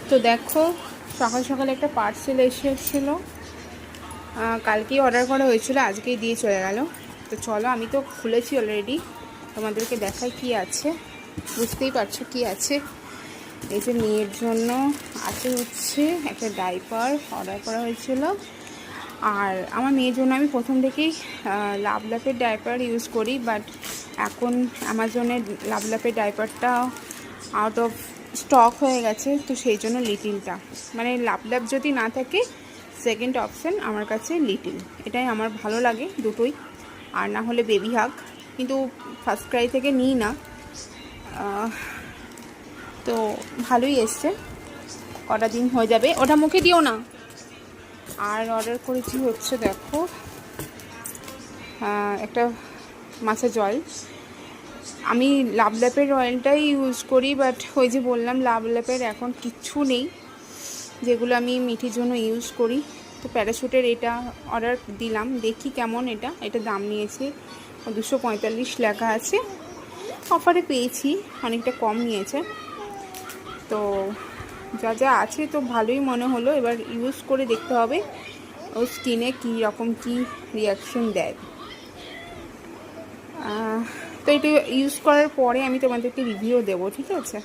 তো দেখো সকাল সকাল একটা পার্সেল এসেছিলো, কালকেই অর্ডার করা হয়েছিল, আজকেই দিয়ে চলে গেল। তো চলো, আমি তো খুলেছি অলরেডি, তোমাদেরকে দেখাই কি আছে। বুঝতেই পারছো কি আছে। এই যে মেয়ের জন্য আছে হচ্ছে একটা ডাইপার অর্ডার করা হয়েছিল। আর আমার মেয়ের জন্য আমি প্রথম থেকেই লাভলাভের ডাইপার ইউজ করি, বাট এখন অ্যামাজনের লাভলাভের ডাইপারটা আউট অফ স্টক হয়ে গেছে। তো সেই জন্য লিটিলটা, মানে লাভলাভ যদি না থাকে সেকেন্ড অপশান আমার কাছে লিটিল, এটাই আমার ভালো লাগে দুটোই। আর না হলে বেবি হাগ, কিন্তু ফার্স্ট ক্রাই থেকে নিই না। তো ভালোই এসছে, কটা দিন হয়ে যাবে। ওটা মুখে দিও না। আর অর্ডার করেছি হচ্ছে দেখো একটা মাছের জল। আমি লাভলাভের অয়েলটাই ইউজ করি, বাট ওই যে বললাম লাভলাভের এখন কিচ্ছু নেই যেগুলো আমি মিঠির জন্য ইউজ করি। তো প্যারাশুটের এটা অর্ডার দিলাম, দেখি কেমন। এটা দাম নিয়েছে 245 লেখা আছে, অফারে পেয়েছি, অনেকটা কম নিয়েছে। তো যা যা আছে তো ভালোই মনে হলো, এবার ইউজ করে দেখতে হবে ও স্কিনে কী রকম কী রিয়াকশন দেয়। তো এটা ইউজ করার পরে আমি তোমাদেরকে রিভিউ দেবো, ঠিক আছে।